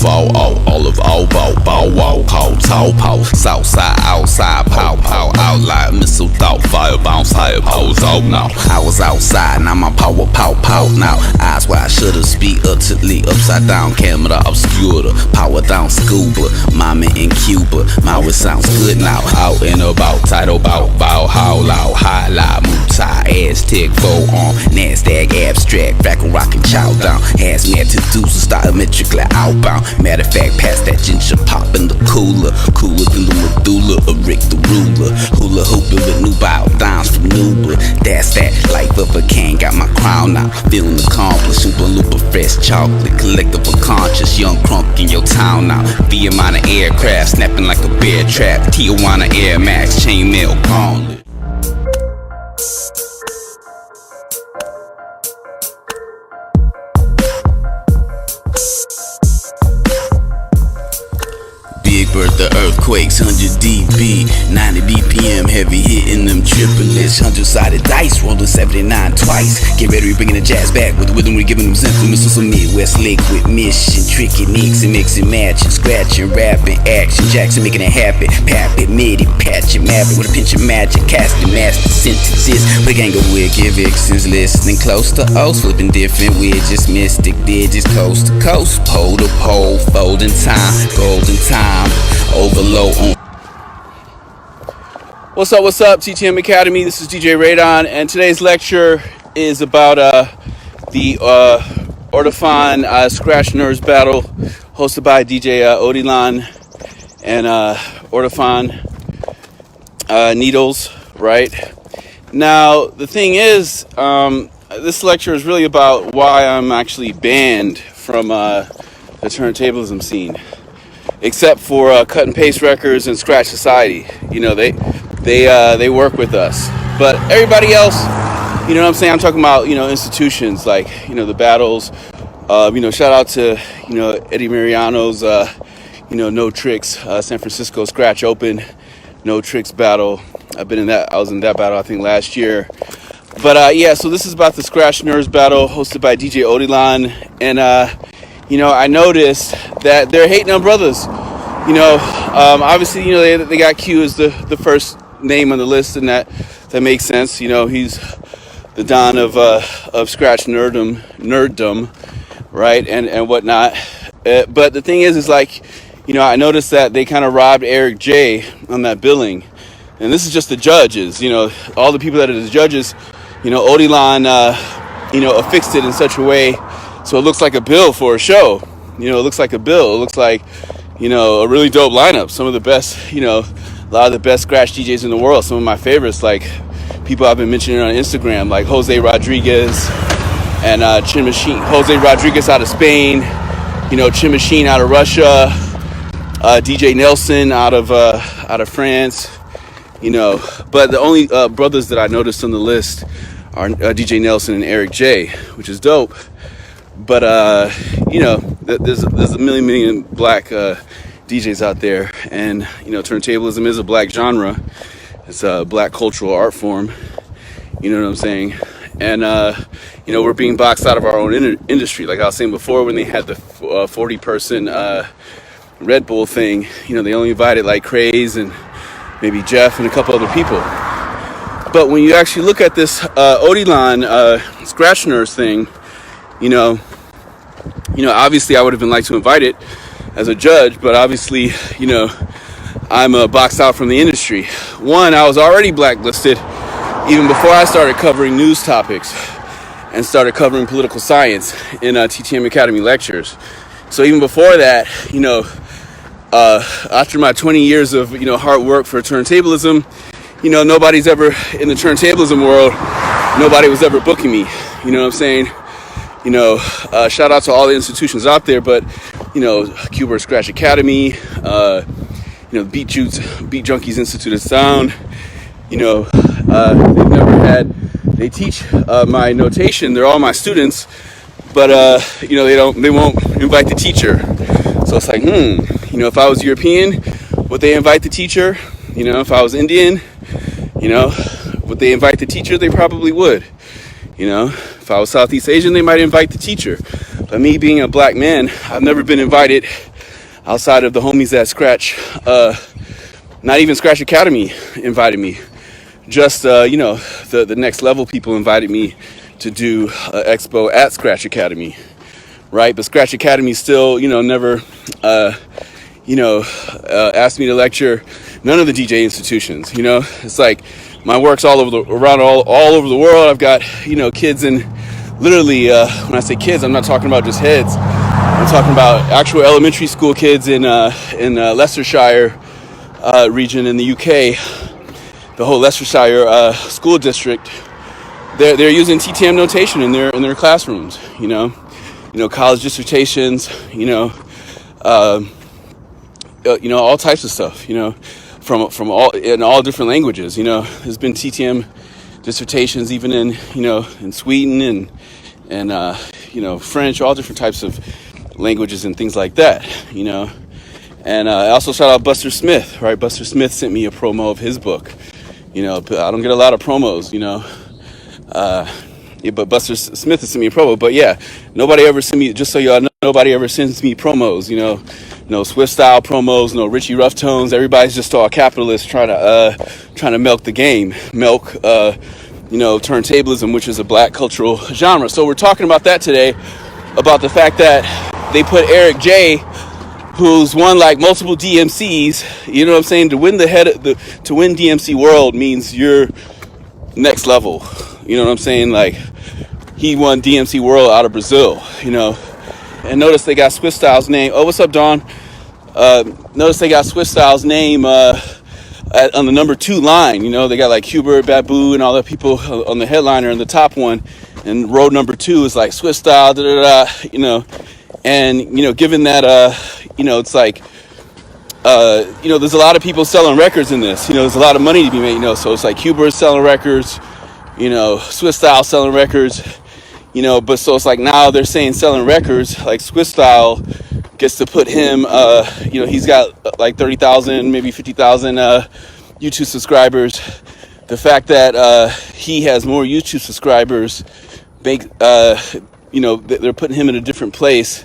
fall out, all of all bow wow, call tall pow, south side, outside, pow out like missile thought, fire bounce higher, powers out now. I was outside, now my power pow now. Eyes wide, should've speak utterly upside down, camera obscura, power down scuba, mama in Cuba, my it sounds good now. Out and about, title bout, bow, how loud, high loud, Mutai, Aztec, forearm, Nasdaq, abstract, Frackle rockin' chow down, hazmat to deuces, diametrically outbound. Matter of fact, pass that ginger pop in the cooler than the medulla, ERICK the ruler, hula hooping with new bow downs from Newbert. That's that life of a king, got my crown now, feeling accomplished, super looper fresh chocolate, collectible conscious, young crunk in your town now. Via minor aircraft, snapping like a bear trap, Tijuana Air Max, chainmail gauntlet. Big Bertha earthquakes, 100 dB, 90 BPM, heavy hitting them triplets, 100-sided dice, rolling 79 twice. Get ready, we bringing the jazz back with the rhythm, we giving them infamous on some Midwest liquid mission, tricky nicks and mixing, matching, scratching, rapping, action, Jackson making it happen, pap it, midi, patch it, map it with a pinch of magic, casting master sentences, with a gang of wicked vixens, listening close to O's, flipping different widgets, mystic digits, coast to coast, pole to pole, folding time, golden time. Overload on. What's up, TTM Academy? This is DJ Radar, and today's lecture is about the Ortofon Skratch Nerds battle hosted by DJ Odilion and Ortofon Needles, right? Now, the thing is, this lecture is really about why I'm actually banned from the turntablism scene. Except for Cut and Paste Records and Skratch Society, you know, they work with us. But everybody else, you know what I'm saying? I'm talking about, you know, institutions like, you know, the battles. You know, shout out to, you know, Eddie Mariano's, you know, No Tricks San Francisco Skratch Open No Tricks battle. I was in that battle I think last year. But yeah, so this is about the Skratch Nerds battle hosted by DJ Odilion, and you know, I noticed that they're hating on brothers. You know, obviously, you know, they got Q as the first name on the list, and that makes sense. You know, he's the don of Skratch nerddom, right, and whatnot. But the thing is like, you know, I noticed that they kind of robbed ERICK Jay on that billing, and this is just the judges. You know, all the people that are the judges. You know, Odilion, you know, affixed it in such a way so it looks like a bill for a show. You know, it looks like a bill. It looks like, you know, a really dope lineup. Some of the best, you know, a lot of the best Skratch DJs in the world. Some of my favorites, like people I've been mentioning on Instagram, like Jose Rodriguez and Chin Machine. Jose Rodriguez out of Spain, you know, Chin Machine out of Russia, DJ Nelson out of France, you know. But the only brothers that I noticed on the list are DJ Nelson and ERICK Jay, which is dope. But you know, there's a million black DJs out there, and you know, turntablism is a black genre. It's a black cultural art form. You know what I'm saying? And you know, we're being boxed out of our own industry. Like I was saying before, when they had the 40-person Red Bull thing, you know, they only invited like Craze and maybe Jeff and a couple other people. But when you actually look at this Odilion Skratch Nerds thing, you know, obviously I would have been like to invite it as a judge, but obviously, you know, I'm boxed out from the industry. One, I was already blacklisted even before I started covering news topics and started covering political science in TTM Academy lectures. So even before that, you know, after my 20 years of, you know, hard work for turntablism, you know, nobody's ever in the turntablism world, nobody was ever booking me. You know what I'm saying? You know, shout out to all the institutions out there, but, you know, Cuba Skratch Academy, you know, Beat Junkies Institute of Sound, you know, they've never had, they teach my notation, they're all my students, but, you know, they won't invite the teacher. So it's like, you know, if I was European, would they invite the teacher? You know, if I was Indian, you know, would they invite the teacher? They probably would. You know, if I was Southeast Asian, they might invite the teacher. But me being a black man, I've never been invited outside of the homies at Skratch, not even Skratch Academy invited me. Just, the next level people invited me to do an expo at Skratch Academy, right? But Skratch Academy still, never, asked me to lecture none of the DJ institutions. It's like my work's all over the world. I've got, kids in literally, when I say kids, I'm not talking about just heads. I'm talking about actual elementary school kids in Leicestershire region in the UK, the whole Leicestershire school district. They're using TTM notation in their classrooms. College dissertations. All types of stuff. From all different languages. There's been TTM dissertations even in Sweden and French, all different types of languages and things like that. And I also shout out Buster Smith, right? Buster Smith sent me a promo of his book. I don't get a lot of promos, but Buster Smith has sent me a promo. But yeah, nobody ever sent me, just so y'all know, nobody ever sends me promos, no Swiftstyle promos, no Richie Rough Tones. Everybody's just all capitalists trying to milk the game, turntablism, which is a black cultural genre. So we're talking about that today, about the fact that they put ERICK Jay, who's won like multiple DMCs, to win to win DMC World means you're next level. Like he won DMC World out of Brazil, and notice they got Swiftstyle's name. Oh, what's up, Dawn? Notice they got Swiftstyle's name on the number 2 line. They got like Hubert, Babu, and all the people on the headliner and the top one, and row number 2 is like Swiftstyle, and given that it's like there's a lot of people selling records in this. There's a lot of money to be made. So it's like Hubert's selling records, Swiftstyle selling records, but so it's like now they're saying selling records, like Swiftstyle gets to put him, he's got like 30,000, maybe 50,000 YouTube subscribers. The fact that he has more YouTube subscribers, they're putting him in a different place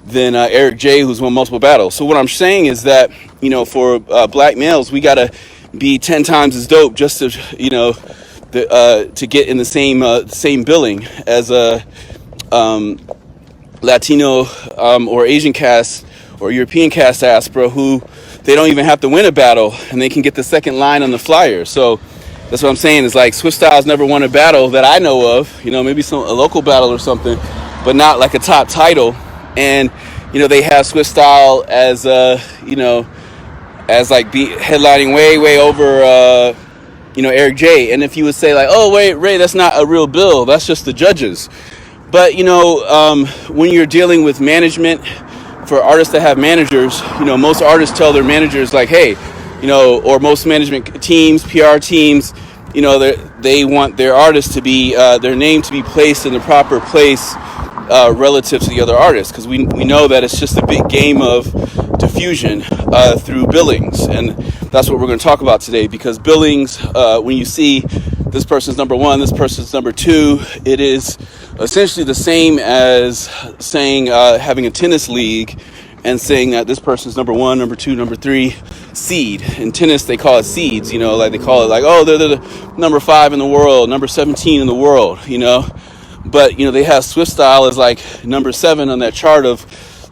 than ERICK Jay, who's won multiple battles. So what I'm saying is that, for black males, we gotta be 10 times as dope just to, to get in the same billing as a Latino or Asian cast or European cast diaspora, who they don't even have to win a battle and they can get the second line on the flyer. So that's what I'm saying, is like Swiftstyle's never won a battle that I know of, maybe a local battle or something, but not like a top title. And they have Swiftstyle as as like headlining way over ERICK Jay. And if you would say like, oh wait, Ray, that's not a real bill, that's just the judges. But when you're dealing with management, for artists that have managers, most artists tell their managers like, hey, or most management teams, PR teams, they want their artists to be their name to be placed in the proper place relative to the other artists, because we know that it's just a big game of diffusion through billings, and that's what we're going to talk about today. Because billings, when you see this person's number 1, this person's number 2, it is essentially the same as saying having a tennis league and saying that this person's number 1, number 2, number 3 seed. In tennis they call it seeds, like they call it like, oh, they're the number 5 in the world, number 17 in the world, but they have Swiftstyle as like number 7 on that chart of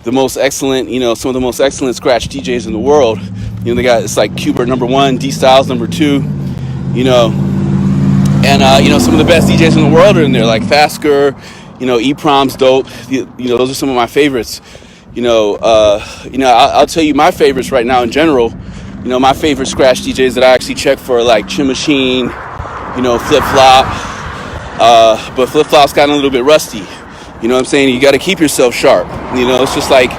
the most excellent, some of the most excellent scratch DJs in the world. They got, it's like Qbert number 1, D Styles number 2, and some of the best DJs in the world are in there, like Fasker, E-Prom's dope. Those are some of my favorites. I'll tell you my favorites right now in general. My favorite scratch DJs that I actually check for, like Chin Machine, Flip Flop. But Flip Flop's gotten a little bit rusty. You got to keep yourself sharp. It's just like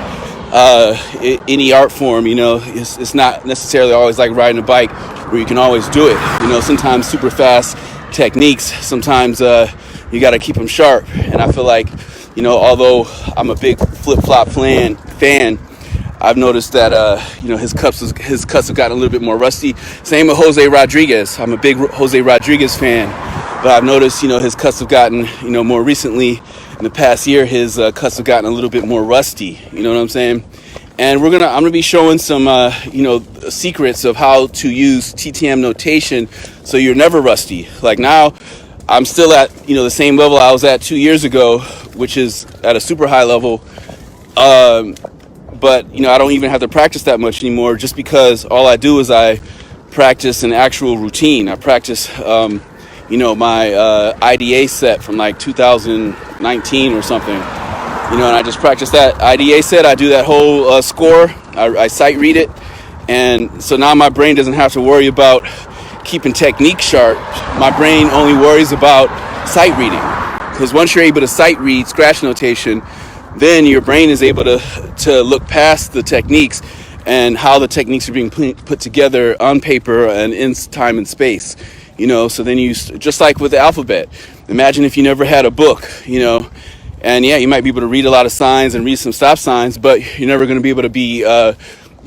any art form. It's not necessarily always like riding a bike where you can always do it. Sometimes super fast techniques. Sometimes you got to keep them sharp. And I feel like, although I'm a big Flip Flop fan, I've noticed that his cuts have gotten a little bit more rusty. Same with Jose Rodriguez. I'm a big Jose Rodriguez fan, but I've noticed his cuts have gotten more recently in the past year. His cuts have gotten a little bit more rusty. You know what I'm saying? And I'm gonna be showing some secrets of how to use TTM notation so you're never rusty. Like now, I'm still at the same level I was at 2 years ago, which is at a super high level. But I don't even have to practice that much anymore, just because all I do is I practice an actual routine. I practice my IDA set from like 2019 or something. And I just practice that IDA set. I do that whole score. I sight read it, and so now my brain doesn't have to worry about keeping technique sharp. My brain only worries about sight reading, because once you're able to sight read Skratch notation, then your brain is able to look past the techniques and how the techniques are being put together on paper and in time and space. So then just like with the alphabet, imagine if you never had a book, and yeah, you might be able to read a lot of signs and read some stop signs, but you're never going to be able to be at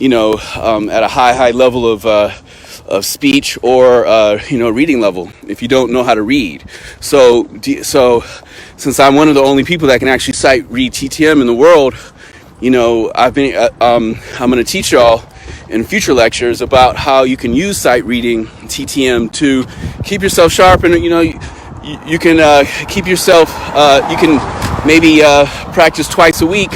a high level of speech or reading level if you don't know how to read. So since I'm one of the only people that can actually sight read TTM in the world, I'm going to teach y'all in future lectures about how you can use sight reading TTM to keep yourself sharp, and you can keep yourself. You can maybe practice twice a week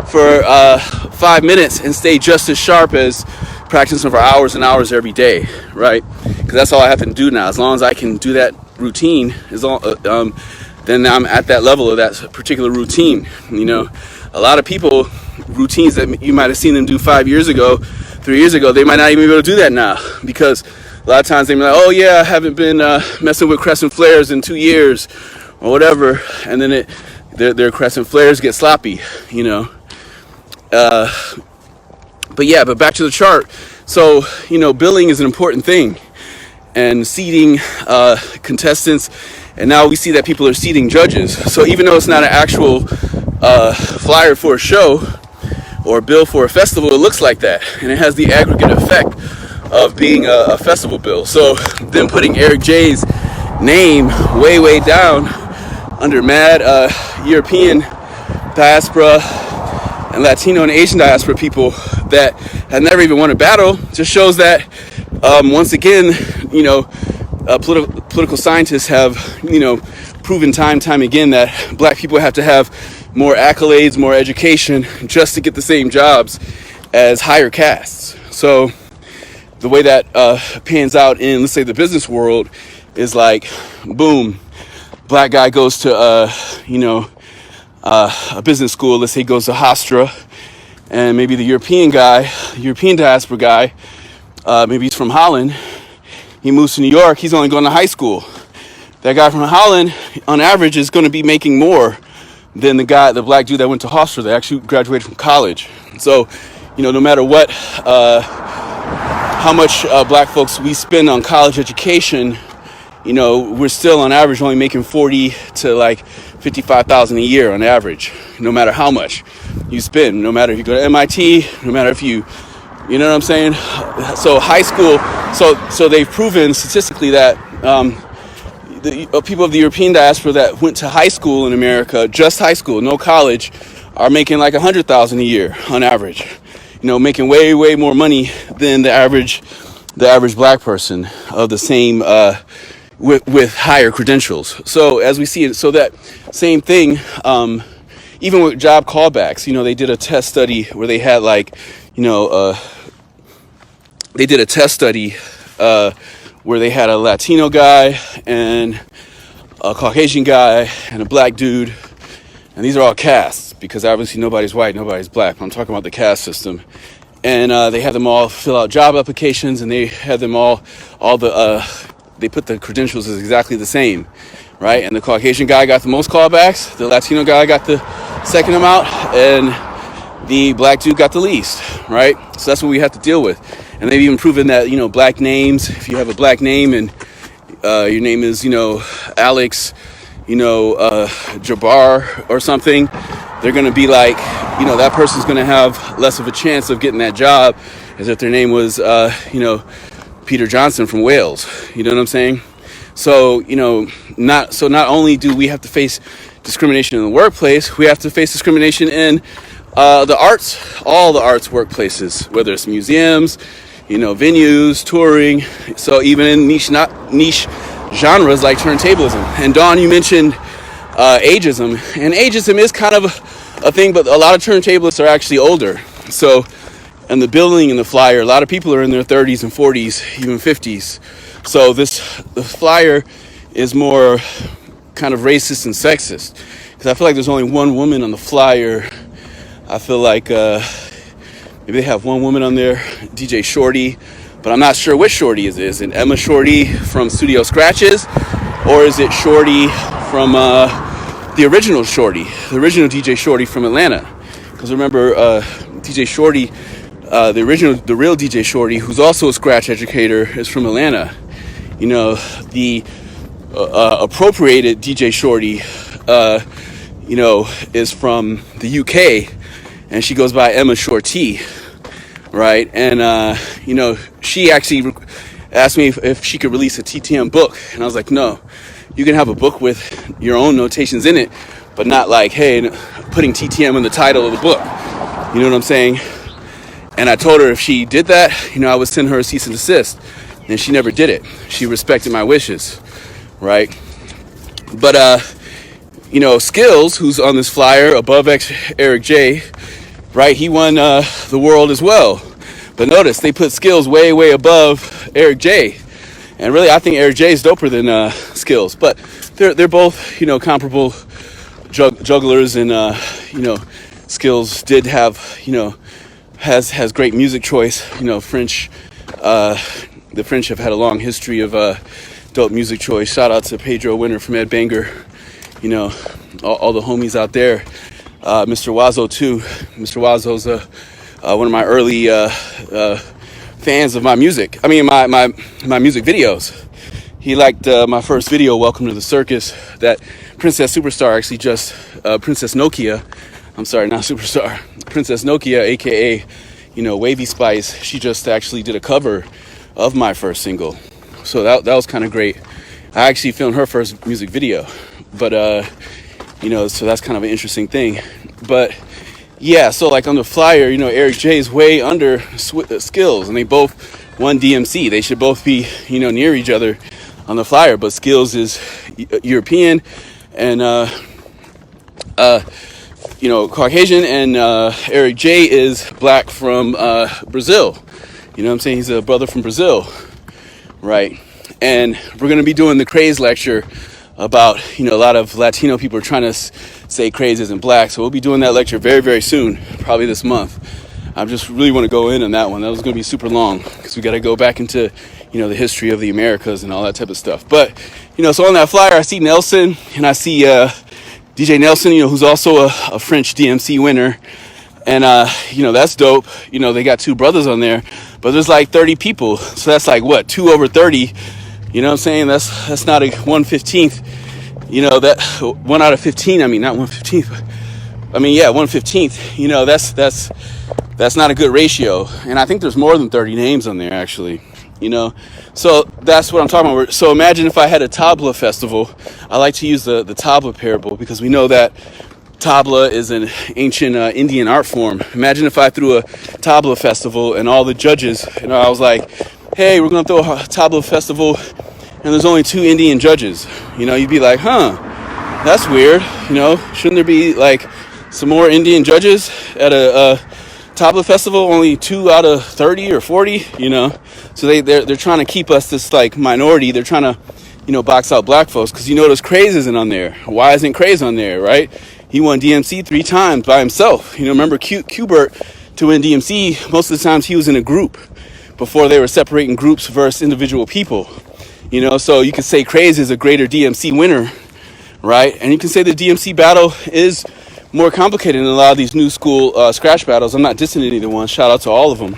for 5 minutes and stay just as sharp as practicing for hours and hours every day, right? Because that's all I have to do now. As long as I can do that routine, then I'm at that level of that particular routine. A lot of people, routines that you might have seen them do 5 years ago, 3 years ago, they might not even be able to do that now, because a lot of times they're like, oh yeah, I haven't been messing with crescent flares in 2 years or whatever, and then their crescent flares get sloppy, but back to the chart. So billing is an important thing, and seating contestants, and now we see that people are seating judges. So even though it's not an actual flyer for a show or bill for a festival, it looks like that, and it has the aggregate effect of being a festival bill. So them putting ERICK Jay's name way down under mad European diaspora and Latino and Asian diaspora people that have never even won a battle just shows that once again, political scientists have proven time again that black people have to have more accolades, more education, just to get the same jobs as higher castes. So the way that pans out in, let's say, the business world is like, boom, black guy goes to a business school. Let's say he goes to Hofstra, and maybe the European diaspora guy, maybe he's from Holland. He moves to New York. He's only going to high school. That guy from Holland, on average, is going to be making more than the black dude that went to Hofstra that actually graduated from college. So, no matter what, how much black folks we spend on college education, we're still on average only making 40 to like 55,000 a year on average. No matter how much you spend, no matter if you go to MIT, no matter if you know what I'm saying. So high school. So they've proven statistically that the people of the European diaspora that went to high school in America, just high school, no college, are making like 100,000 a year on average. Making way more money than the average black person of the same with higher credentials. So as we see it, so that same thing, even with job callbacks, they did a test study where they had where they had a Latino guy and a Caucasian guy and a black dude. And these are all castes, because obviously nobody's white, nobody's black. I'm talking about the caste system. And they had them all fill out job applications, and they had them they put the credentials as exactly the same, right? And the Caucasian guy got the most callbacks, the Latino guy got the second amount, and the black dude got the least, right? So that's what we have to deal with. And they've even proven that, black names, if you have a black name and your name is, Alex, Jabbar or something, they're going to be like, that person's going to have less of a chance of getting that job as if their name was, Peter Johnson from Wales. You know what I'm saying? So, not only do we have to face discrimination in the workplace, we have to face discrimination in The arts, all the arts workplaces, whether it's museums, venues, touring. So even in niche genres like turntablism. And Dawn, you mentioned ageism, and ageism is kind of a thing, but a lot of turntablists are actually older. So, in the building and the flyer, a lot of people are in their 30s and 40s, even 50s. So the flyer is more kind of racist and sexist, because I feel like there's only one woman on the flyer. I feel like maybe they have one woman on there, DJ Shorty, but I'm not sure which Shorty is. Is it Emma Shorty from Studio Skratches, or is it Shorty from the original Shorty, the original DJ Shorty from Atlanta? Because remember, DJ Shorty, the real DJ Shorty, who's also a Skratch educator, is from Atlanta. The appropriated DJ Shorty, is from the UK, and she goes by Emma Shorty, right? And, she actually asked me if she could release a TTM book, and I was like, no, you can have a book with your own notations in it, but not like, hey, putting TTM in the title of the book. You know what I'm saying? And I told her if she did that, I would send her a cease and desist. And she never did it. She respected my wishes, right? But, Skills, who's on this flyer, above ERICK Jay, right? He won the world as well. But notice, they put Skills way, way above ERICK Jay. And really, I think ERICK Jay is doper than Skills. But they're both, comparable jugglers. And, Skills did have, has great music choice. French, the French have had a long history of dope music choice. Shout out to Pedro Winter from Ed Banger. All the homies out there. Mr. Wazo too. Mr. Wazo's one of my early fans of my music. I mean, my music videos. He liked my first video, Welcome to the Circus, that Princess Superstar actually just, Princess Nokia, I'm sorry, not Superstar, Princess Nokia, aka, Wavy Spice, she just actually did a cover of my first single. So that was kind of great. I actually filmed her first music video. But, so that's kind of an interesting thing. But, yeah, so like on the flyer, ERICK Jay is way under Skills, and they both won DMC. They should both be, near each other on the flyer. But Skills is European and, Caucasian, and ERICK Jay is black from Brazil. You know what I'm saying? He's a brother from Brazil, right? And we're going to be doing the craze lecture about, a lot of Latino people are trying to say craze isn't black. So we'll be doing that lecture very, very soon, probably this month. I just really want to go in on that one. That was going to be super long because we got to go back into, the history of the Americas and all that type of stuff. But, so on that flyer, I see Nelson and I see DJ Nelson, who's also a French DMC winner. And, that's dope. They got two brothers on there, but there's like 30 people. So that's like, what, 2 over 30? You know what I'm saying? That's not a 1/15th, that 1 out of 15. I mean, not 1/15th, but 1/15th. That's not a good ratio. And I think there's more than 30 names on there, actually, So that's what I'm talking about. So imagine if I had a tabla festival. I like to use the tabla parable because we know that tabla is an ancient Indian art form. Imagine if I threw a tabla festival and all the judges, I was like, hey, we're going to throw a tabla festival and there's only 2 Indian judges. You'd be like, that's weird. Shouldn't there be like some more Indian judges at a tabla festival? Only 2 out of 30 or 40, So they're trying to keep us this like minority. They're trying to, box out black folks because notice Craze isn't on there. Why isn't Craze on there, right? He won DMC 3 times by himself. Remember Qbert, to win DMC, most of the times he was in a group before they were separating groups versus individual people. So you could say Craze is a greater DMC winner, right? And you can say the DMC battle is more complicated than a lot of these new school Skratch battles. I'm not dissing any of the ones. Shout out to all of them,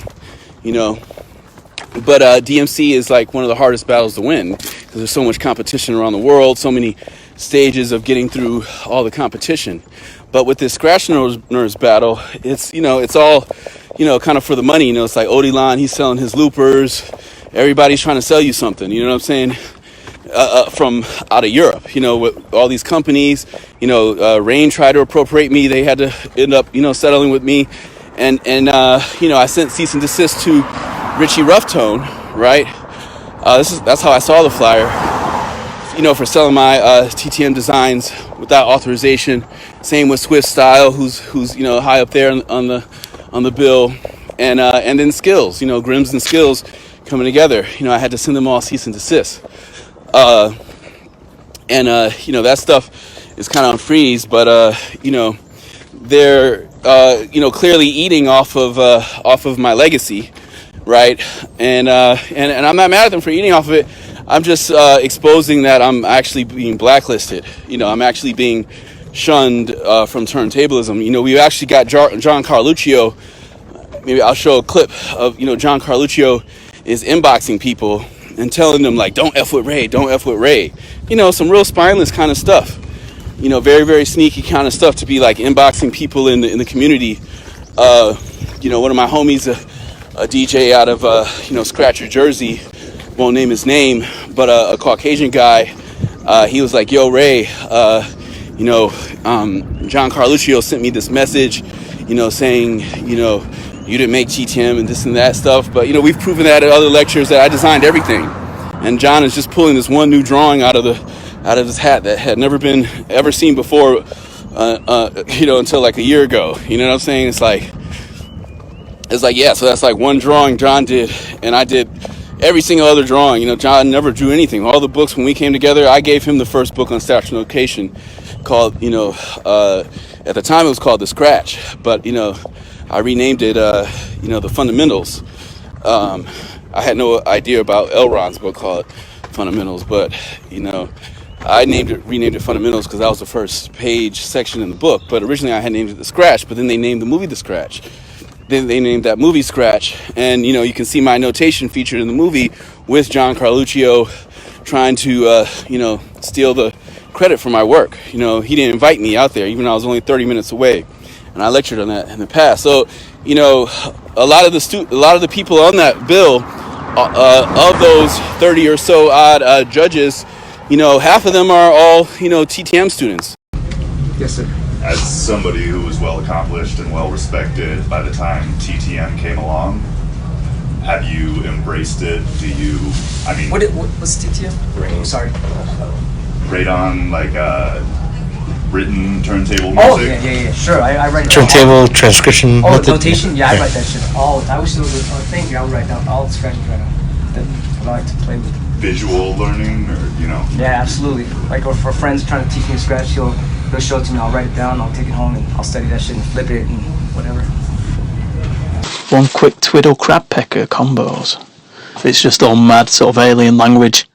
But DMC is like one of the hardest battles to win because there's so much competition around the world, so many stages of getting through all the competition. But with this Skratch Nerds battle, it's, it's all, kind of for the money. It's like Odilion, he's selling his loopers. Everybody's trying to sell you something. You know what I'm saying? from out of Europe, with all these companies. Rain tried to appropriate me. They had to end up, settling with me. And I sent cease and desist to Richie Roughtone, right? That's how I saw the flyer, for selling my TTM designs without authorization. Same with Swiftstyle, who's high up there on the bill, and then Skills, Grims and Skills coming together. I had to send them all cease and desist. That stuff is kind of on freeze, but they're clearly eating off of my legacy, right? And I'm not mad at them for eating off of it. I'm just exposing that I'm actually being blacklisted. I'm actually being shunned from turntablism. We actually got John Carluccio. Maybe I'll show a clip of John Carluccio is inboxing people and telling them, like, don't F with Ray, don't F with Ray. Some real spineless kind of stuff. Very, very sneaky kind of stuff to be like inboxing people in the community. One of my homies, a DJ out of Skratch, New Jersey, won't name his name, but a Caucasian guy, he was like, yo, Ray, John Carluccio sent me this message, saying, you didn't make TTM and this and that stuff. But, we've proven that at other lectures that I designed everything. And John is just pulling this one new drawing out of his hat that had never been ever seen before, until like a year ago. You know what I'm saying? It's like, yeah, so that's like one drawing John did, and I did every single other drawing. John never drew anything. All the books, when we came together, I gave him the first book on Statistical called, at the time it was called The Skratch, but, I renamed it, The Fundamentals. I had no idea about Elron's book called Fundamentals, but, I renamed it Fundamentals because that was the first page section in the book. But originally I had named it The Skratch, but then they named the movie The Skratch. Then they named that movie Skratch, and you can see my notation featured in the movie with John Carluccio trying to steal the credit for my work. He didn't invite me out there, even though I was only 30 minutes away, and I lectured on that in the past. So a lot of the people on that bill, of those 30 or so odd judges, half of them are all TTM students. Yes, sir. As somebody who was well accomplished and well respected by the time TTM came along, have you embraced it? Do you, what's TTM? Sorry. Radon, like written turntable music? Oh, yeah, sure. I write turntable transcription method. Notation? Yeah, I write that shit. I wish there was a thing here. I would write down all the scratches right now that I like to play with. Visual learning, or Yeah, absolutely. Like, or for friends trying to teach me Scratch, he'll show it to me. I'll write it down. I'll take it home and I'll study that shit and flip it and whatever. One quick twiddle crab pecker combos. It's just all mad sort of alien language.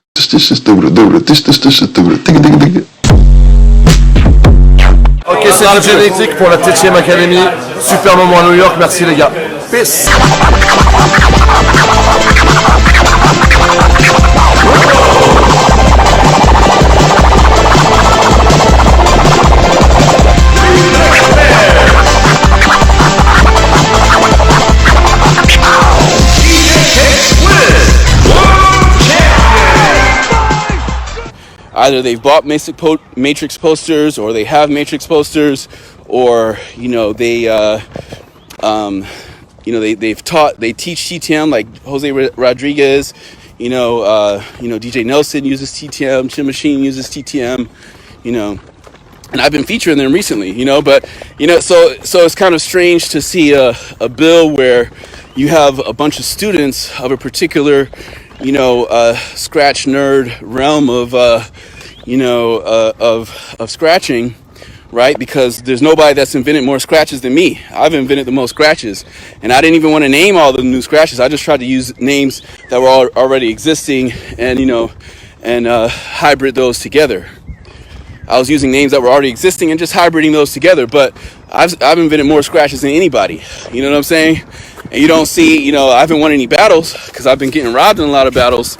Ok, c'est DJ Odilion pour la TTM Academy. Super moment à New York, merci les gars. Peace. Either they've bought Matrix posters, or they have Matrix posters, or they teach TTM, like Jose Rodriguez, DJ Nelson uses TTM, Chin Machine uses TTM, and I've been featuring them recently, but so it's kind of strange to see a bill where you have a bunch of students of a particular Skratch nerd realm of scratching, right? Because there's nobody that's invented more scratches than me. I've invented the most scratches, and I didn't even want to name all the new scratches. I just tried to use names that were already existing and hybrid those together. I was using names that were already existing and just hybriding those together, but I've invented more scratches than anybody. You know what I'm saying? And you don't see, I haven't won any battles because I've been getting robbed in a lot of battles.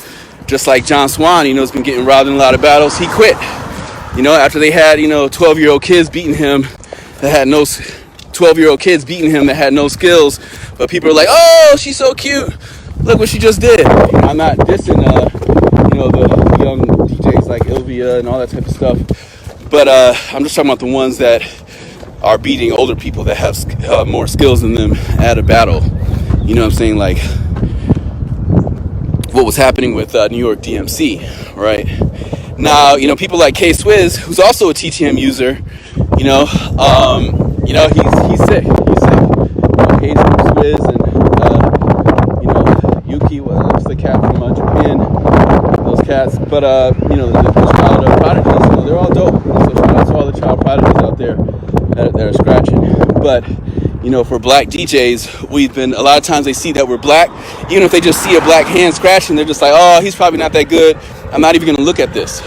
Just like John Swan, has been getting robbed in a lot of battles. He quit, after they had, 12-year-old kids beating him that had no 12-year-old kids beating him that had no skills. But people are like, oh, she's so cute. Look what she just did. I'm not dissing, know, the young DJs like Ilvia and all that type of stuff. But I'm just talking about the ones that are beating older people that have more skills than them at a battle. You know what I'm saying? Like what was happening with New York DMC, right? Now, you know, people like K-Swizz, who's also a TTM user, he's sick. He's sick. K-Swizz and Yuki, what's the cat from Japan? Those cats, but the child prodigies, they're all dope. So shout out to all the child prodigies out there that are scratching. But for black DJs, we've been, a lot of times they see that we're black, even if they just see a black hand scratching, they're just like, oh, he's probably not that good, I'm not even gonna look at this,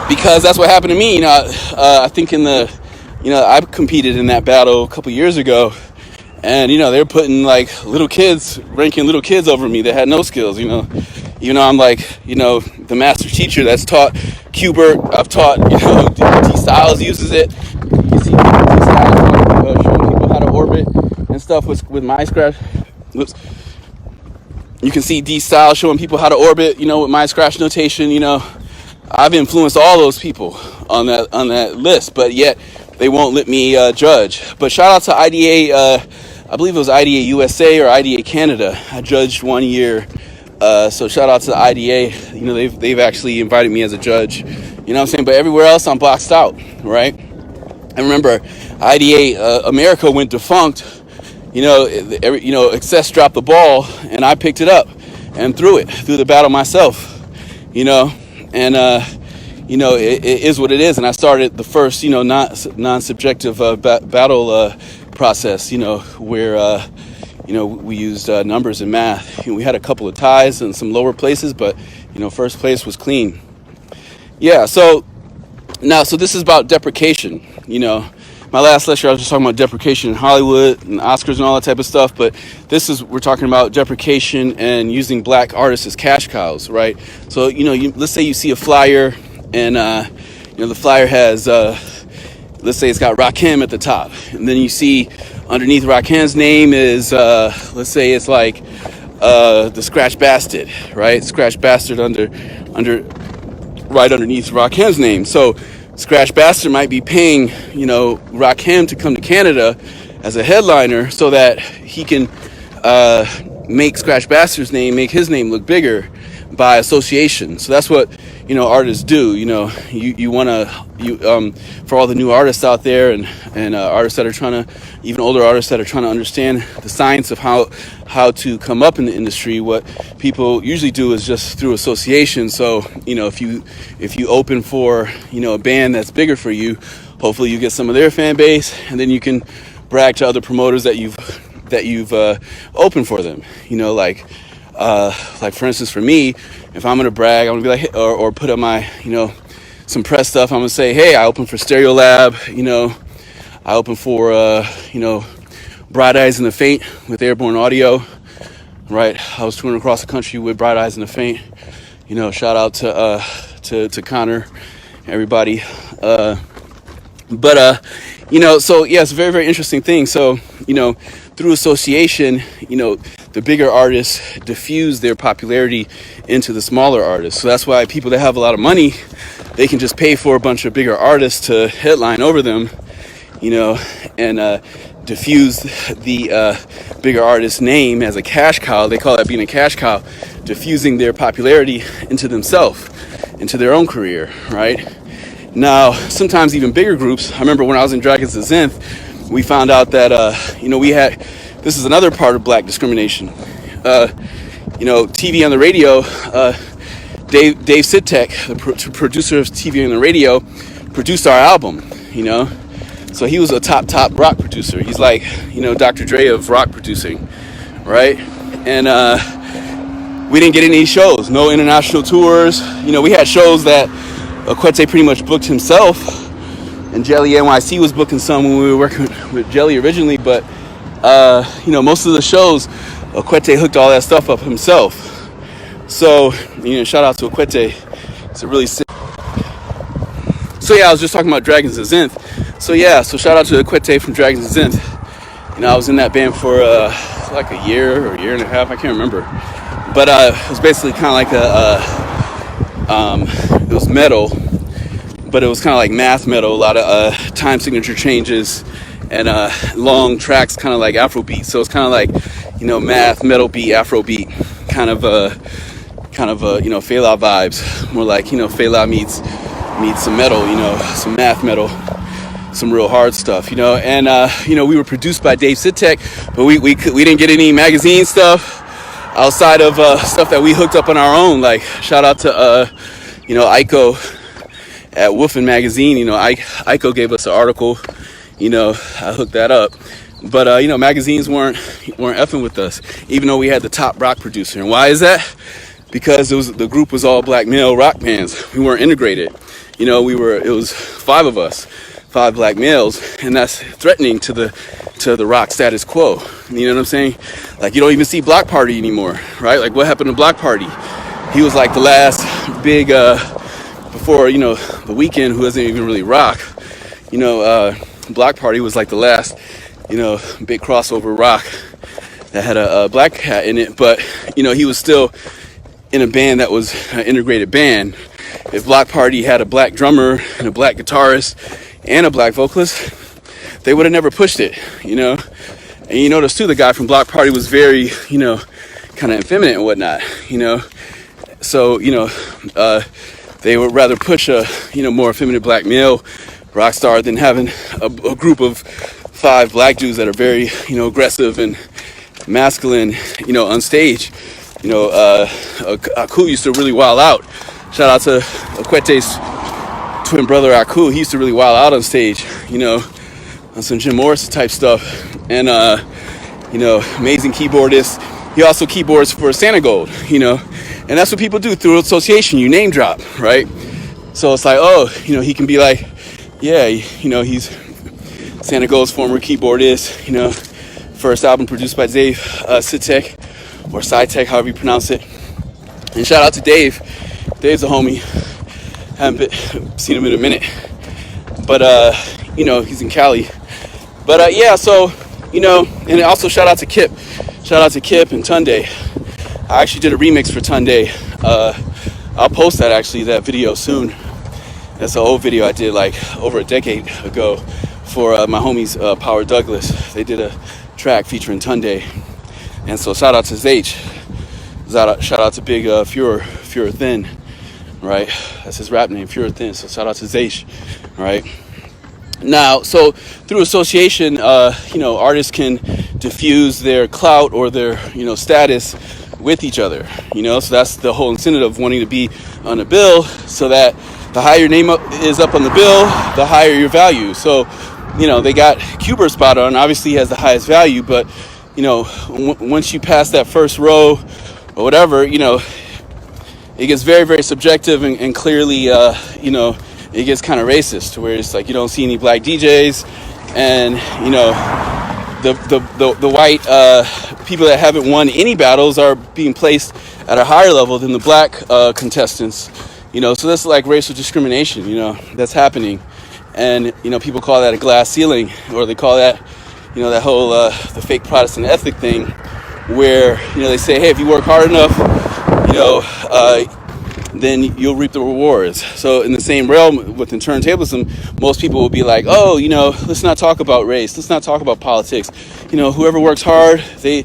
because that's what happened to me. I think I competed in that battle a couple years ago, and they're putting like ranking little kids over me that had no skills, even though I'm like, the master teacher that's taught Qbert. I've taught, D Styles uses it. You see D Styles showing people how to orbit and stuff with my scratch. Whoops. You can see D Styles showing people how to orbit, with my scratch notation. I've influenced all those people on that list, but yet they won't let me judge. But shout out to IDA. I believe it was IDA USA or IDA Canada. I judged 1 year. So shout out to the IDA. They've actually invited me as a judge. You know what I'm saying? But everywhere else I'm boxed out, right? I remember IDA America went defunct. Excess dropped the ball, and I picked it up and threw the battle myself. And it is what it is. And I started the first, non-subjective battle process. Where we used numbers and math. We had a couple of ties and some lower places, but first place was clean. Yeah. So this is about deprecation. My last lecture I was just talking about deprecation in Hollywood and Oscars and all that type of stuff, but we're talking about deprecation and using black artists as cash cows, right? So let's say you see a flyer and the flyer has let's say it's got Rakim at the top, and then you see underneath Rakim's name is let's say it's like the Skratch Bastard, right? Skratch Bastard right underneath Rakim's name. So Skratch Bastard might be paying, Rakim to come to Canada as a headliner so that he can make Skratch Bastard's name, make his name look bigger by association. So that's what, artists do. You want to, for all the new artists out there and artists that are even older artists that are trying to understand the science of how to come up in the industry, what people usually do is just through association. So, if you open for, a band that's bigger for you, hopefully you get some of their fan base, and then you can brag to other promoters that you've opened for them. Like for instance, for me, if I'm gonna brag, I'm gonna be like, or put up my, some press stuff. I'm gonna say, hey, I opened for Stereolab. I opened for Bright Eyes in the Faint with Airborne Audio. Right, I was touring across the country with Bright Eyes in the Faint. Shout out to Connor, everybody. So yeah, it's a very, very interesting thing. So through association, the bigger artists diffuse their popularity into the smaller artists. So that's why people that have a lot of money, they can just pay for a bunch of bigger artists to headline over them, and diffuse the bigger artist's name as a cash cow. They call that being a cash cow, diffusing their popularity into themselves, into their own career, right? Now, sometimes even bigger groups. I remember when I was in Dragons of Zenith, we found out that, this is another part of black discrimination. TV on the radio, Dave Sitek, the producer of TV on the radio, produced our album, So he was a top rock producer. He's like, Dr. Dre of rock producing, right? And we didn't get any shows, no international tours. We had shows that Okwete pretty much booked himself, and Jelly NYC was booking some when we were working with Jelly originally, but most of the shows, Okwete hooked all that stuff up himself. So, shout out to Okwete. It's a really sick. So yeah, I was just talking about Dragons of Zenith. So yeah, shout out to Okwete from Dragons of Zenith. I was in that band for like a year or a year and a half, I can't remember. But it was basically kind of like it was metal, but it was kind of like math metal, a lot of time signature changes and long tracks, kind of like Afrobeat. So it's kind of like, you know, math, metal beat, Afrobeat, kind of you know, Fela vibes, more like, you know, Fela meets some metal, you know, some math metal, some real hard stuff, you know. And you know, we were produced by Dave Sitek, but we didn't get any magazine stuff outside of stuff that we hooked up on our own. Like, shout out to you know, Iko at Wolfen magazine. You know, Iko gave us an article, you know, I hooked that up. But you know, magazines weren't effing with us, even though we had the top rock producer. And why is that? Because the group was all black male rock bands. We weren't integrated. You know, it was 5 of us, 5 black males, and that's threatening to the rock status quo. You know what I'm saying? Like, you don't even see Block Party anymore, right? Like, what happened to Block Party? He was like the last big, before, you know, The Weeknd, who doesn't even really rock. You know, Block Party was like the last, you know, big crossover rock that had a black cat in it. But, you know, he was still in a band that was an integrated band. If Block Party had a black drummer and a black guitarist and a black vocalist, they would have never pushed it, you know. And you notice too, the guy from Block Party was very, you know, kind of effeminate and whatnot, you know. So, you know, they would rather push a, you know, more effeminate black male rock star than having a group of 5 black dudes that are very, you know, aggressive and masculine, you know, on stage. You know, Aku used to really wild out. Shout out to Akwete's twin brother Aku. He used to really wild out on stage, you know, on some Jim Morrison type stuff. And, you know, amazing keyboardist. He also keyboards for Santa Gold, you know. And that's what people do through association. You name drop, right? So it's like, oh, you know, he can be like, yeah, you know, he's Santa Gold's former keyboardist, you know, first album produced by Dave Sitek, or Sitek, however you pronounce it. And shout out to Dave. Dave's a homie. Haven't seen him in a minute. But, you know, he's in Cali. But, yeah, so, you know, and also shout out to Kip. Shout out to Kip and Tunde. I actually did a remix for Tunde. I'll post that, actually, that video soon. That's an old video I did, like, over a decade ago for my homies, Power Douglas. They did a track featuring Tunde. And so shout out to Zach. Shout out to Big Fuhrer Thin, right? That's his rap name, Fuhrer Thin. So shout out to Zach, right? Now, so through association, you know, artists can diffuse their clout or their, you know, status with each other, you know. So that's the whole incentive of wanting to be on a bill, so that the higher your name is up on the bill, the higher your value. So, you know, they got Cuber spot on. Obviously, he has the highest value, but you know, once you pass that first row or whatever, you know, it gets very, very subjective and clearly, you know, it gets kind of racist, to where it's like you don't see any black DJs, and you know, the white people that haven't won any battles are being placed at a higher level than the black contestants, you know. So that's like racial discrimination, you know, that's happening. And you know, people call that a glass ceiling, or they call that, you know, that whole the fake Protestant ethic thing, where, you know, they say, hey, if you work hard enough, you know, then you'll reap the rewards. So in the same realm within turntablism, most people will be like, oh, you know, let's not talk about race, let's not talk about politics. You know, whoever works hard, they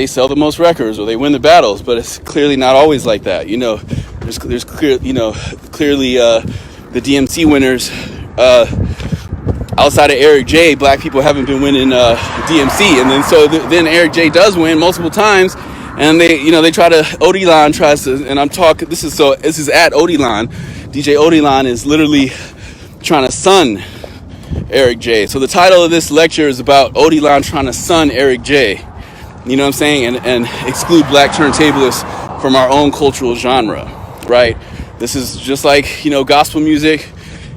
sell the most records, or they win the battles. But it's clearly not always like that. You know, there's clear, you know, clearly the DMC winners. Outside of ERICK Jay, black people haven't been winning DMC, and then so then ERICK Jay does win multiple times, and they try to, Odilion tries to, and I'm talking, this is at Odilion. DJ Odilion is literally trying to sun ERICK Jay. So the title of this lecture is about Odilion trying to sun ERICK Jay. You know what I'm saying? And exclude black turntablists from our own cultural genre, right? This is just like, you know, gospel music,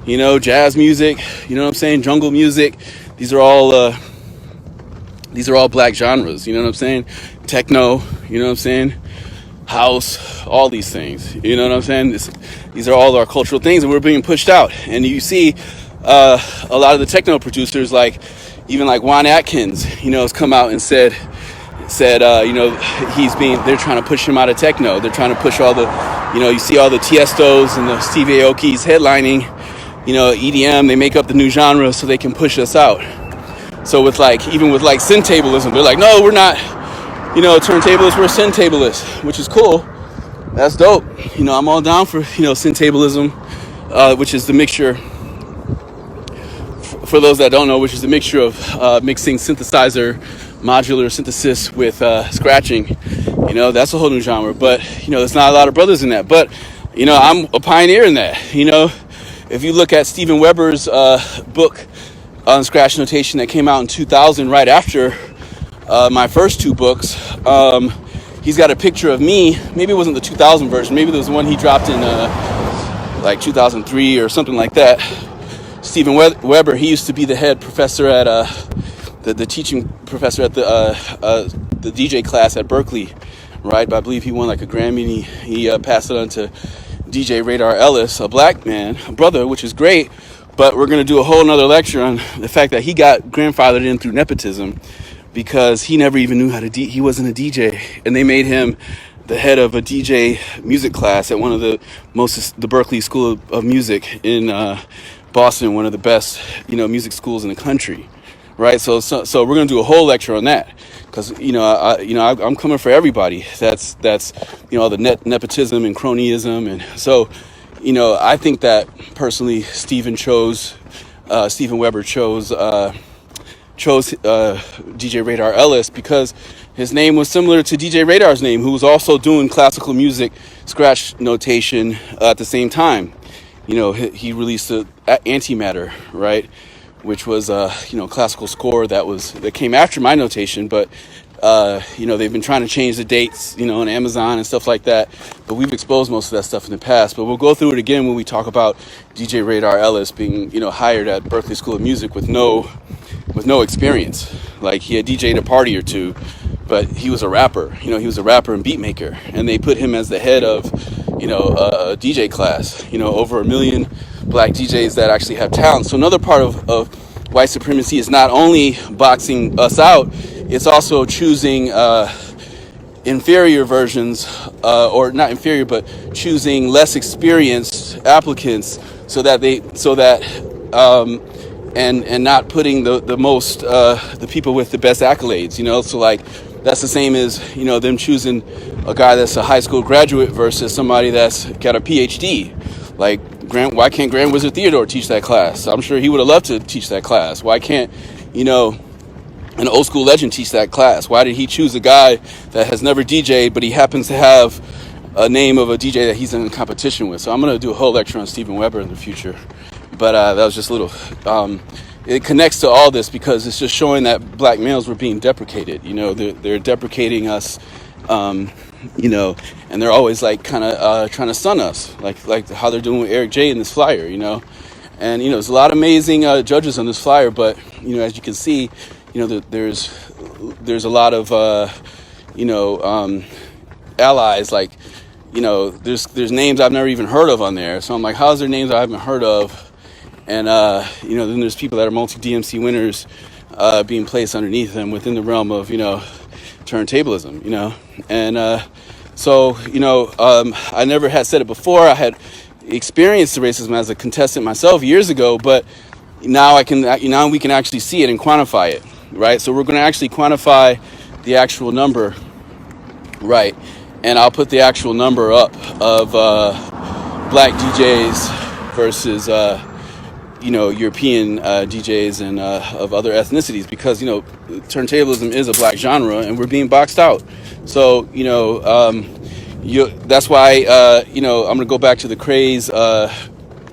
you know, jazz music, you know what I'm saying, jungle music. These are all black genres, you know what I'm saying? Techno, you know what I'm saying? House, all these things, you know what I'm saying? These are all our cultural things, and we're being pushed out. And you see a lot of the techno producers, like even like Juan Atkins, you know, has come out and said, said, they're trying to push him out of techno. They're trying to push all the, you see all the Tiestos and the Steve Aoki's headlining, EDM. They make up the new genre so they can push us out. So even with syntablism, they're like, no, we're not, turntablists, we're syntablists, which is cool. That's dope. I'm all down for, syntablism, which is the mixture, for those that don't know, which is the mixture of mixing synthesizer, modular synthesis with scratching. That's a whole new genre. But, there's not a lot of brothers in that. But, I'm a pioneer in that. If you look at Steven Weber's book on scratch notation that came out in 2000, right after my first two books, he's got a picture of me. Maybe it wasn't the 2000 version. Maybe there was one he dropped in 2003 or something like that. Steven Weber, he used to be the head professor at the teaching professor at the DJ class at Berkeley, right? But I believe he won a Grammy, and he passed it on to DJ Radar Ellis, a black man, a brother, which is great. But we're going to do a whole nother lecture on the fact that he got grandfathered in through nepotism, because he never even knew how to he wasn't a DJ, and they made him the head of a DJ music class at one of the Berkeley School of Music in Boston, one of the best, music schools in the country, right? So we're gonna do a whole lecture on that, because I'm coming for everybody. That's all the nepotism and cronyism, and so I think that personally, Steven Weber chose DJ Radar Ellis because his name was similar to DJ Radar's name, who was also doing classical music scratch notation at the same time. He released the Antimatter, right, which was classical score that came after my notation, but they've been trying to change the dates, on Amazon and stuff like that, but we've exposed most of that stuff in the past. But we'll go through it again when we talk about DJ Radar Ellis being hired at Berkeley School of Music with no experience. He had DJ'd a party or two, but he was a rapper. He was a rapper and beat maker, and they put him as the head of a DJ class. Over 1 million black DJs that actually have talent. So another part of white supremacy is not only boxing us out, it's also choosing inferior versions, or not inferior, but choosing less experienced applicants, and not putting the most the people with the best accolades. So that's the same as them choosing a guy that's a high school graduate versus somebody that's got a PhD. Why can't Grand Wizard Theodore teach that class? I'm sure he would have loved to teach that class. Why can't an old school legend teach that class? Why did he choose a guy that has never DJ'd, but he happens to have a name of a DJ that he's in competition with? So I'm going to do a whole lecture on Steven Weber in the future. But that was just a little, it connects to all this because it's just showing that black males were being deprecated. They're deprecating us, and they're always trying to stun us, like how they're doing with ERICK Jay in this flyer, And, there's a lot of amazing judges on this flyer, but, as you can see, there's a lot of, allies, there's names I've never even heard of on there. So I'm like, how's there names I haven't heard of? And, then there's people that are multi-DMC winners being placed underneath them within the realm of, turntablism, And I never had said it before. I had experienced the racism as a contestant myself years ago, but now we can actually see it and quantify it, right? So we're going to actually quantify the actual number, right? And I'll put the actual number up of black DJs versus European DJs and of other ethnicities, because turntablism is a black genre and we're being boxed out. So that's why I'm gonna go back to the craze to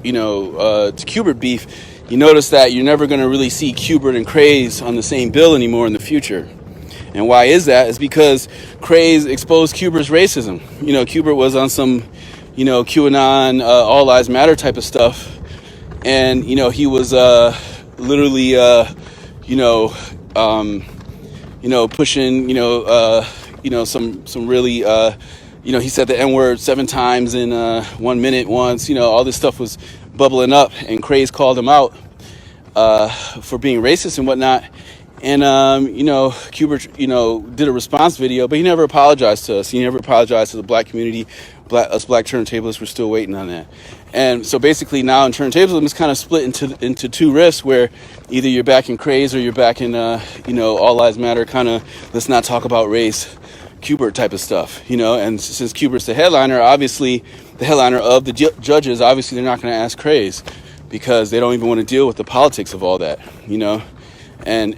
Qbert beef. You notice that you're never gonna really see Qbert and craze on the same bill anymore in the future. And why is that? It's because craze exposed Qbert's racism. Qbert was on some QAnon all lives matter type of stuff, and he was literally pushing some really he said the N-word 7 times in 1 minute once. All this stuff was bubbling up, and craze called him out for being racist and whatnot. And you know, Kubert, you know, did a response video, but he never apologized to us. He never apologized to the black community. Us black turntablists, we're still waiting on that. And so basically now in turntablism, it's kind of split into two rifts, where either you're back in craze or you're back in you know, all lives matter, kind of let's not talk about race, Kubert type of stuff, you know. And since Kubert's the headliner, obviously the headliner of the judges, obviously they're not going to ask craze, because they don't even want to deal with the politics of all that, you know. And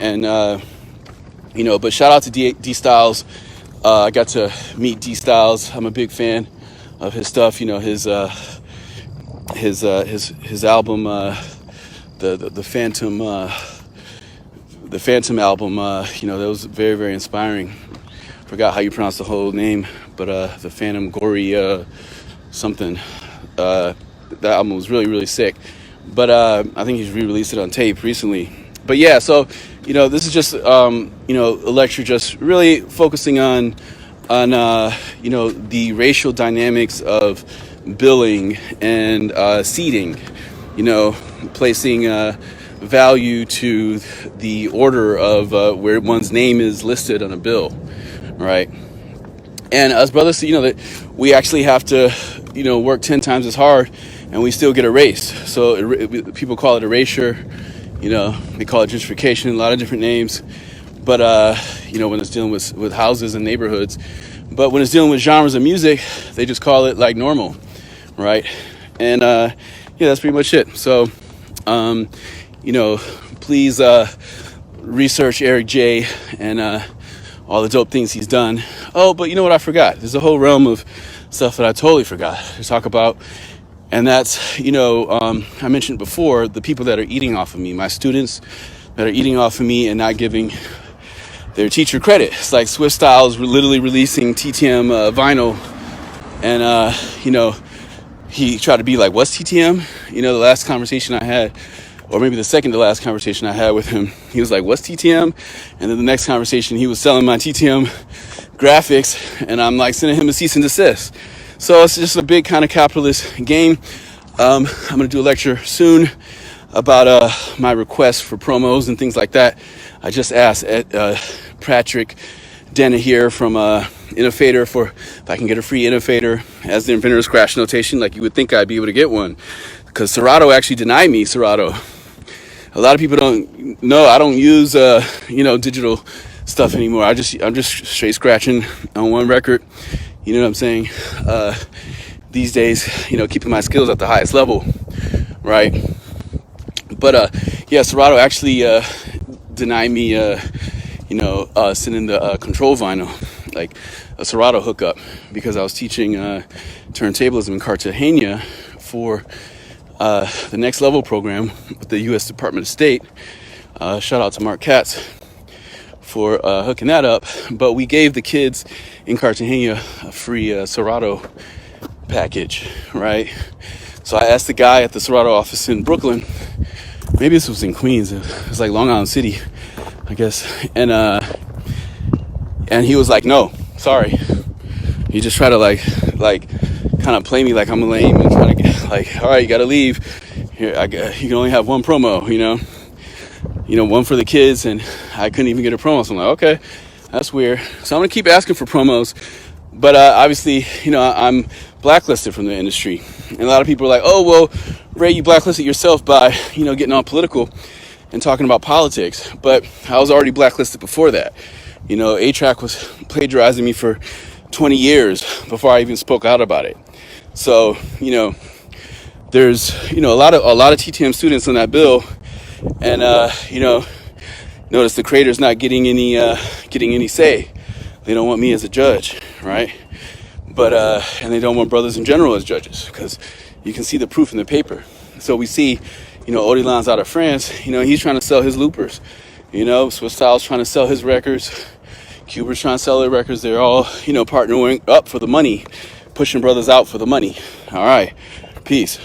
you know, but shout out to D Styles. I got to meet D Styles. I'm a big fan of his stuff. You know, his album, the Phantom album. You know, that was very, very inspiring. Forgot how you pronounce the whole name, but the Phantom Gore something. That album was really, really sick. But I think he's re-released it on tape recently. But yeah, so you know, this is just you know, a lecture just really focusing on you know, the racial dynamics of billing and seating. You know, placing value to the order of where one's name is listed on a bill, right? And us brothers, you know, that we actually have to, you know, work 10 times as hard, and we still get erased. So people call it erasure. You know, they call it gentrification, a lot of different names. But, you know, when it's dealing with houses and neighborhoods. But when it's dealing with genres of music, they just call it like normal, right? And, yeah, that's pretty much it. So, you know, please research ERICK Jay and all the dope things he's done. Oh, but you know what I forgot? There's a whole realm of stuff that I totally forgot to talk about. And that's, you know, I mentioned before, the people that are eating off of me, my students that are eating off of me and not giving their teacher credit. It's like Swiftstyle is literally releasing TTM vinyl. And, you know, he tried to be like, what's TTM? You know, the last conversation I had, or maybe the second to last conversation I had with him, he was like, what's TTM? And then the next conversation, he was selling my TTM graphics. And I'm like sending him a cease and desist. So it's just a big kind of capitalist game. I'm going to do a lecture soon about my requests for promos and things like that. I just asked Patrick Denna here from Innovator for if I can get a free Innovator as the inventor of Skratch notation. Like, you would think I'd be able to get one, because Serato actually denied me Serato. A lot of people don't know I don't use you know, digital stuff anymore. I'm just straight scratching on one record. You know what I'm saying? These days, you know, keeping my skills at the highest level, right? But yeah, Serato actually denied me, you know, sending the control vinyl, like a Serato hookup, because I was teaching turntablism in Cartagena for the Next Level program with the U.S. Department of State. Shout out to Mark Katz for hooking that up. But we gave the kids in Cartagena a free Serato package, right? So I asked the guy at the Serato office in Brooklyn, maybe this was in Queens, it was like Long Island City, I guess, and he was like, no, sorry. He just tried to like kind of play me like I'm lame and trying to get like, all right, you gotta leave here. You can only have one promo, you know, one for the kids, and I couldn't even get a promo. So I'm like, okay, that's weird. So I'm gonna keep asking for promos, but obviously, you know, I'm blacklisted from the industry, and a lot of people are like, oh, well, Ray, you blacklisted yourself by, you know, getting all political and talking about politics. But I was already blacklisted before that. You know, A-Track was plagiarizing me for 20 years before I even spoke out about it. So, you know, there's, you know, a lot of TTM students on that bill, and you know, notice the creator's not getting any say. They don't want me as a judge, right? But and they don't want brothers in general as judges, because you can see the proof in the paper. So we see, you know, Odilion's out of France. You know, he's trying to sell his loopers. You know, Swiftstyle's trying to sell his records. Kubert's trying to sell their records. They're all, you know, partnering up for the money, pushing brothers out for the money. All right, peace.